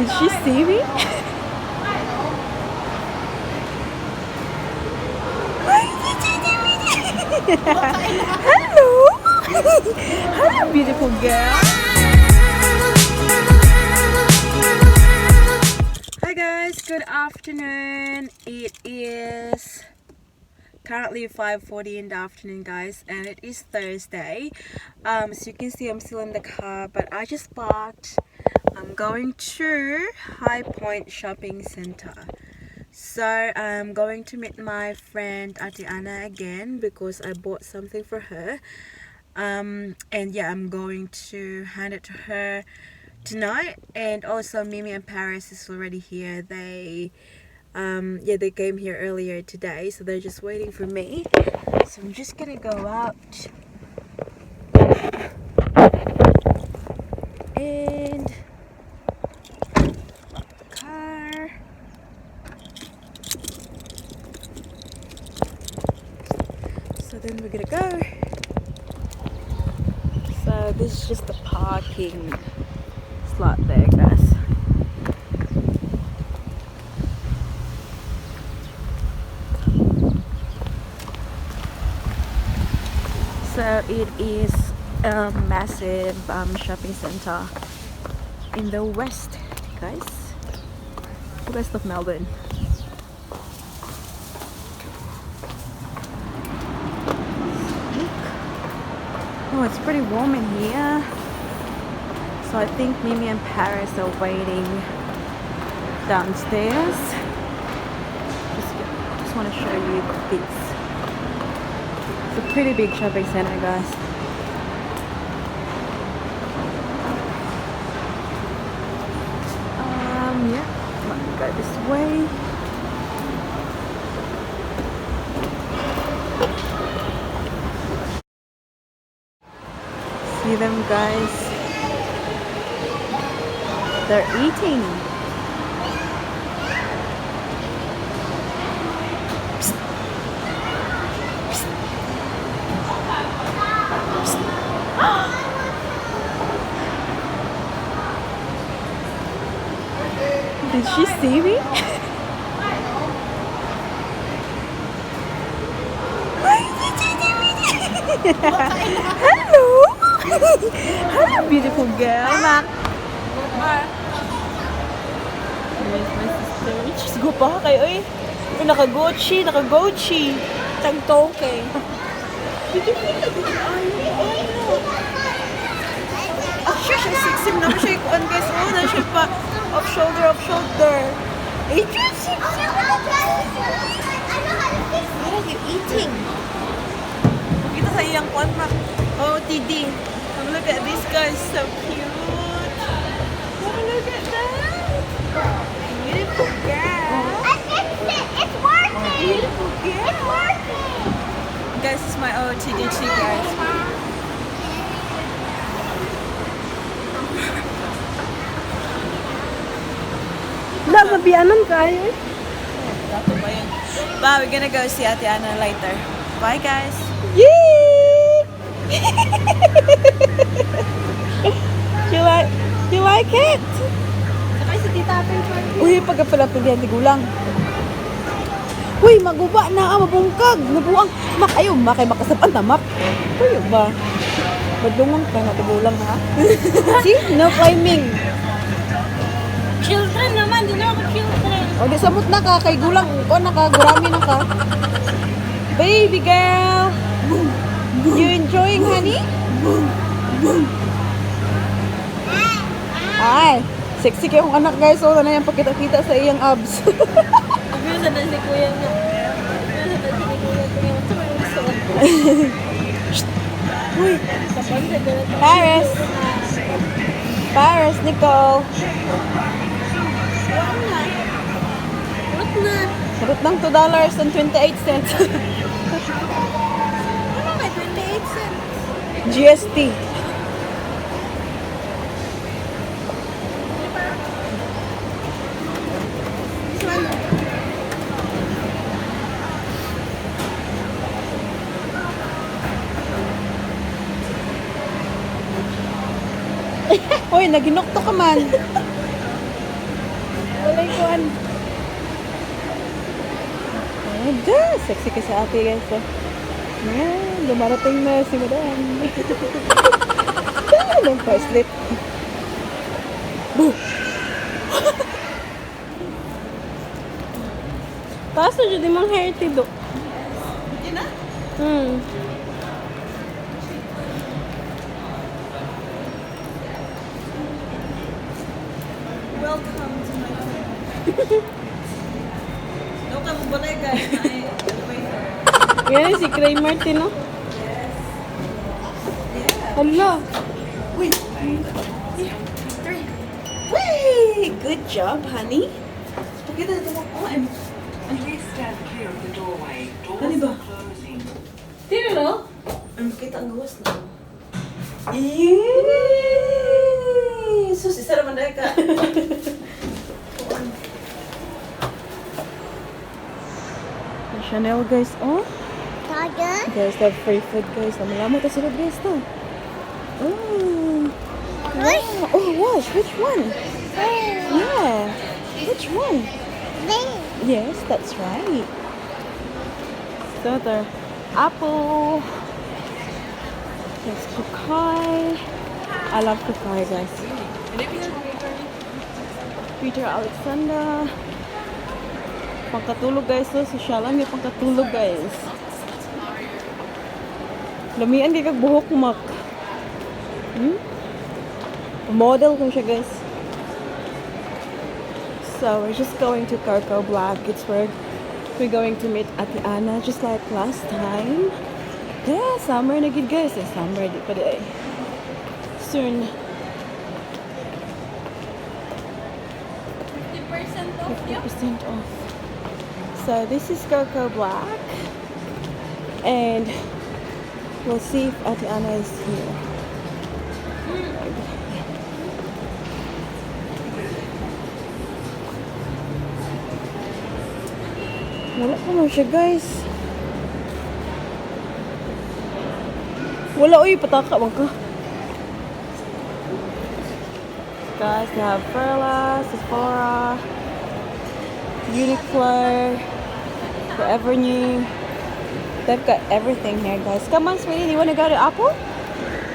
Did she see me? Hello! Hello, beautiful girl! Hi guys, good afternoon. It is currently 5:40 in the afternoon, guys, and it is Thursday. As you can see, I'm still in the car, but I just parked. I'm going to High Point Shopping Center. So I'm going to meet my friend Atiana again because I bought something for her. And yeah, I'm going to hand it to her tonight. And also Mimi and Paris is already here. They came here earlier today, so they're just waiting for me. So I'm just gonna go out and car. So then we're gonna go. So this is just the parking slot there, guys. So it is a massive shopping center in the west, guys. The west of Melbourne. Oh, it's pretty warm in here. So I think Mimi and Paris are waiting downstairs. Just want to show you this. It's a pretty big shopping center, guys. Yeah, let me go this way. See them, guys? They're eating. Psst. Psst. Psst. Did she see me? Hello! Hello, beautiful girl. Here's my sister. She's go pa kayo eh. Naka-Gucci. Tag toke. Did you feel that? Siya sexy naman siya ikuan, guys. Oh, na siya pa off shoulder. Eh, siya sexy. Parang you're eating. Kita sa iyang kuan pa. Oh, TD. Look at this guy, so cute. Look at that. Beautiful girl. I fixed it. It's working. Beautiful girl. It's working. Guys, this is my OOTD chick, guys. Wala, mabiyanan kayo. Bye, we're gonna go see Atiana later. Bye, guys. Yay! You like it? Sakay si Tita Apple. Uy, pagkapalapilihan ni Gulang. Uy, maguba na, mabungkag. Nabuang. Makayo, makasapan tamak. Uy, ba? Badungan ka na Gulang, ha? See? No climbing. Children naman, di na ako children. O, di samot na ka. Kay Gulang, o, gurami na ka. Baby girl. You enjoying, honey? Ay, sexy kayong anak, guys. So, na yan pagkita-kita sa iyang abs. Nagbiusan na si Kuya na. Uy, Paris, Nicole. Sarot ng $2.28. Ano may 28 cents? GST. Uy, naginokto ka man. one. Ayan, sexy ka sa ate guys. Ayan, dumarating na si Madam. Anong first lip? Boo! Taas na dyan mong hair tido. Hindi na? Welcome to my home. No ka mo balay guys. Yan si Cray Martin, no? Hala. Wait. Three. Wait! Good job, honey. Pagkita ito mo. Oh, Please stand clear of the doorway. Ano Doors ba? are closing. Tino, no? Ano kita ang gawas na? Yay! Sus, isa naman dahil ka. Chanel guys, oh. Guys, they have free food guys. Namalamat na sila guys to. Oh. Wow. Oh, wash. Which one? Yeah. Which one? Yes, that's right. So the apple. There's kukay. I love kukay guys. Peter Alexander. Pangkatulog guys to. Sosyalan yung pangkatulog guys. Lamian kay kag buhok mak. Model ko siya guys. So we're just going to Carco Black. It's where we're going to meet Ate Ana just like last time. Yeah, summer na gid guys. Summer di pa di. Soon. 50% off, 50% off. So this is Carco Black. And we'll see if Ate Ana is here. Wala pa man siya guys. Wala uy, pataka bang ka. Guys, they have Perla, Sephora, Uniqlo, Forever New. They've got everything here guys. Come on sweetie, you wanna go to Apple?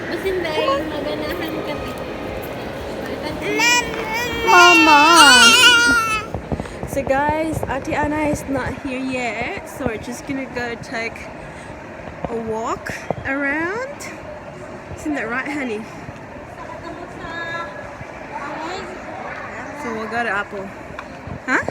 Basin dahil maganahan ka. Mama! So guys, Ate Ana is not here yet, so we're just gonna go take a walk around. Isn't that right, honey? So we'll go to Apple. Huh?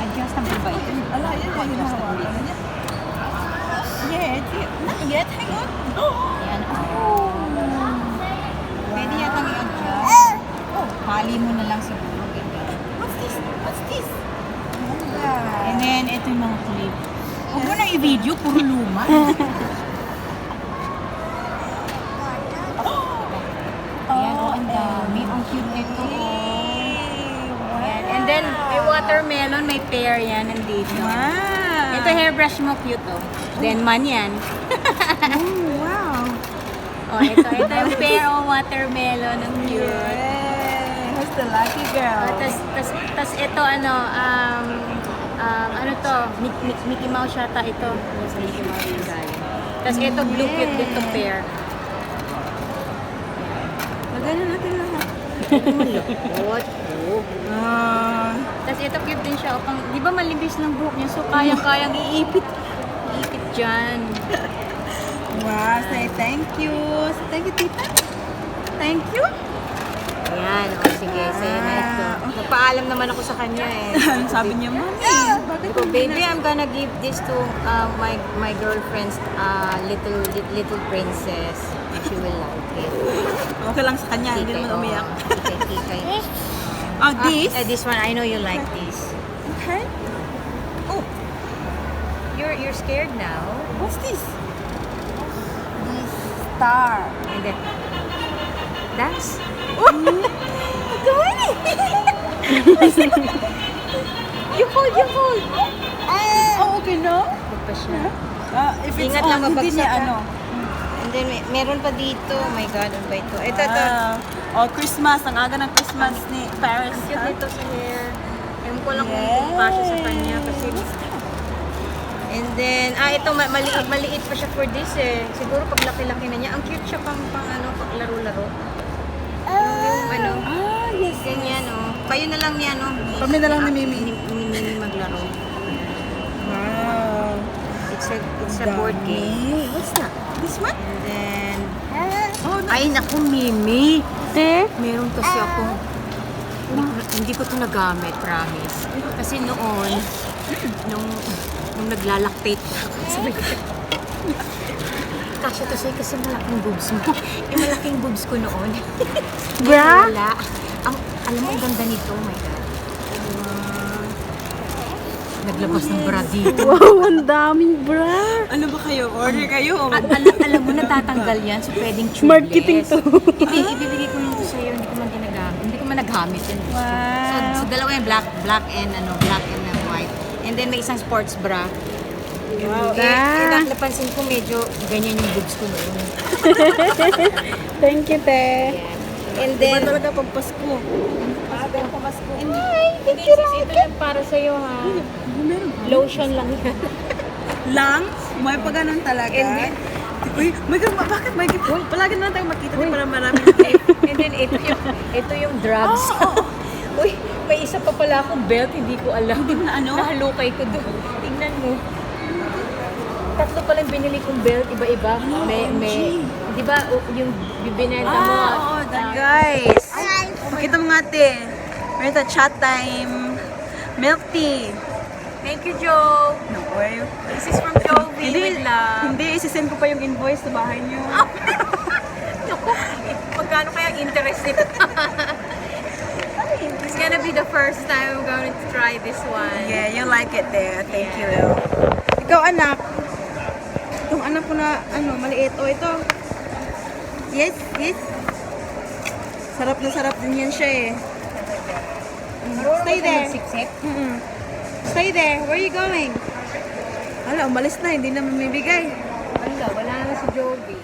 Adjustable ba ito? Ala, yan na yung hawakan niya. Yet, not yet, hang on. Yan. Oh. Pwede yatang i-adjust. Hali mo na lang siguro. Ganyan. What's this? What's this? And then, ito yung mga clip. Huwag mo na i-video, puro luma. Ayan, oh, ang dami. Ang cute nito. Ayan. And then, may watermelon, may pear yan, nandito. Wow. Ito hairbrush mo, cute oh. Then, man yan. Oh, wow. Oh, ito yung pear o watermelon, ang cute. Yeah. Who's the lucky girl? Tas ito ano to, Mickey Mouse yata ito. Sa Mickey Mouse yung galing. Tas ito blue cute dito pear. Magana natin lahat. What? Tas ito cute din siya. Pang, di ba malibis ng buhok niya? So kayang-kayang iipit. Iipit dyan. Wow, say thank you. Say thank you, tita. Thank you. Ayan, o sige, sa'yo na ito. Nagpaalam naman ako sa kanya eh. Sabi niya, Mami, bakit Ko, baby, I'm gonna give this to my girlfriend's little princess. She will like it. okay lang sa kanya, hindi naman umiyak. Kikay. Oh, this? This one, I know you like this. Okay. Oh, You're scared now. what's this? This star. And then, that's... You hold. Oh, okay, no? Huwag pa siya. If it's Ingat lang on, hindi mabagsak niya ka. ano. And then, meron pa dito. Oh my God, ano ba ito? Ito. Oh, Christmas. Ang aga ng Christmas ni Paris. Cute ha? nito sa hair. Ewan ko lang Yes. kung kasya sa kanya kasi... And then, ito, maliit pa siya for this eh. Siguro pag laki-laki na niya. Ang cute siya pang pag laro-laro. Yung Yes. ganyan oh. Kayo na lang niya, no? Kami na lang ni Mimi. Ni Mimi maglaro. Wow. It's a board game. What's that? This one? And then, Oh, ay naku, Mimi. there. Meron kasi ako. Hindi ko to nagamit, promise. Kasi noon, nung naglalactate ako, sabi ko, kasya to sa'yo kasi malaking boobs mo. Malaking boobs ko noon. Bra? Wala. Alam mo, ang ganda nito. Oh my God. Naglabas ng bra dito. Wow, ang daming bra. Ano ba kayo? Order kayo? Alam mo, natatanggal yan. So, pwedeng tubeless. Marketing to. Ibibigay ko lang to sa'yo. Hindi ko man ginagamit. Hindi ko man naghamit yan. Wow. So dalawa yung black and white. And then may isang sports bra. Wow. Napansin ko medyo ganyan yung boobs ko noon. Thank you, te. And Diba then, talaga pag Pasko? Pamasko. ito lang para sa'yo ha. Lotion lang yan. Lang? May pa ganun talaga? And then, Uy, may ganun ba? Bakit may gift? Palagi na lang tayo makita din para maraming gift. and then ito yung drugs. Uy, may isa pa pala akong belt, hindi ko alam. Hindi mo na ano? Nahalukay ko doon. Tingnan mo. Tatlo pa lang binili kong belt, iba-iba. May, di ba, yung binenta mo. Oo, guys. Pakita mo nga, te. Meron tayo chat time. Milk tea. Thank you, Joe. No, boy. This is from Jovi with love. Hindi, isisend ko pa yung invoice sa bahay niyo. Naku, magkano kaya interest nito? It's gonna be the first time I'm going to try this one. Yeah, you like it there. Thank you. Ikaw, anak. Itong anak ko na, maliit. O, ito. Yes. Sarap na sarap din yan siya eh. Stay there. Siksik. Stay there. Where are you going? Hala, umalis na. Hindi na mamibigay. Wala na si Jovi.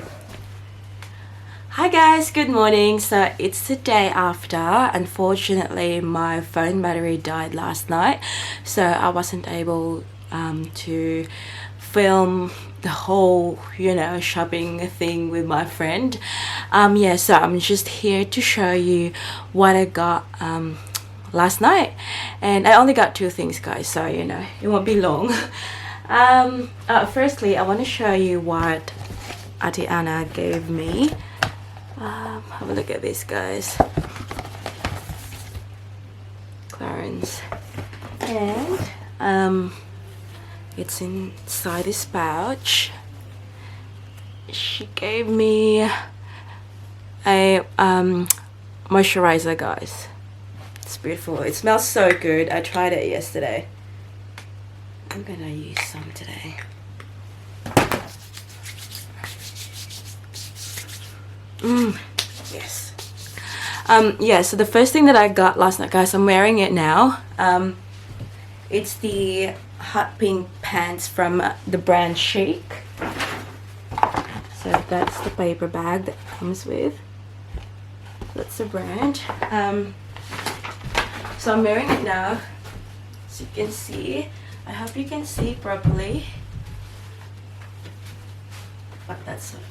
Hi guys, good morning. So it's the day after. Unfortunately, my phone battery died last night, so I wasn't able to film the whole, shopping thing with my friend. So I'm just here to show you what I got last night, and I only got two things, guys, so it won't be long. Firstly, I want to show you what Ate Anna gave me. Have a look at this, guys. Clarence. And it's inside this pouch. She gave me a moisturizer, guys. It's beautiful. It smells so good. I tried it yesterday. I'm gonna use some today. Yes. So the first thing that I got last night, guys, I'm wearing it now. It's the hot pink pants from the brand Chic. So that's the paper bag that comes with. That's the brand. So I'm wearing it now, so you can see. I hope you can see properly. But that's it.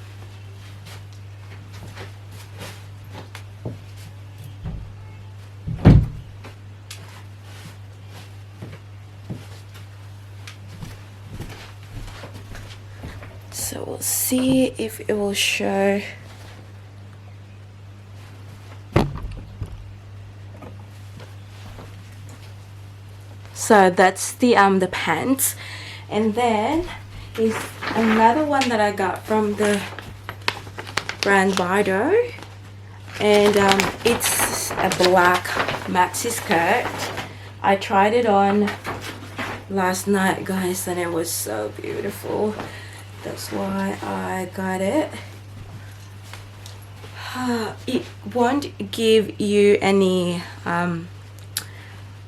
So we'll see if it will show. So that's the pants, and then is another one that I got from the brand Bardo, and it's a black maxi skirt. I tried it on last night, guys, and it was so beautiful. That's why I got it. It won't give you any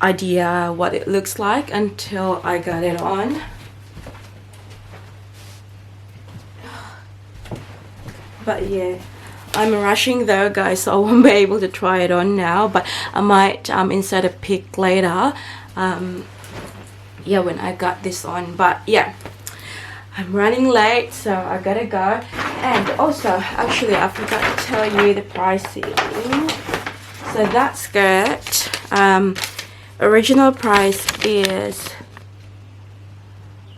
idea what it looks like until I got it on. But yeah, I'm rushing though, guys, so I won't be able to try it on now, but I might insert a pic later, yeah, when I got this on. But yeah, I'm running late, so I gotta go. And also, actually, I forgot to tell you the pricing. So that skirt, original price is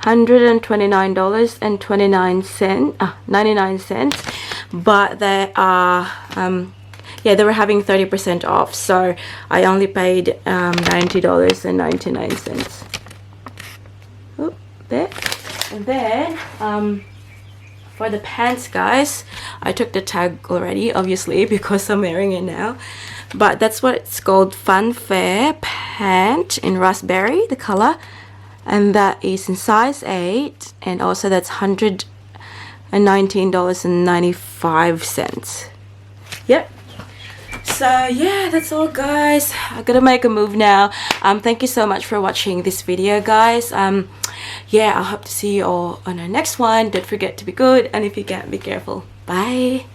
$129.99, but they are yeah, they were having 30% off, so I only paid $90.99. Oh, there. And then for the pants, guys, I took the tag already, obviously, because I'm wearing it now. But that's what it's called, Fun Fair pant in raspberry, the color, and that is in size 8, and also that's $119.95. Yep. So yeah, that's all, guys. I gotta make a move now. Thank you so much for watching this video, guys. Yeah, I hope to see you all on our next one. Don't forget to be good, and if you can, be careful. Bye.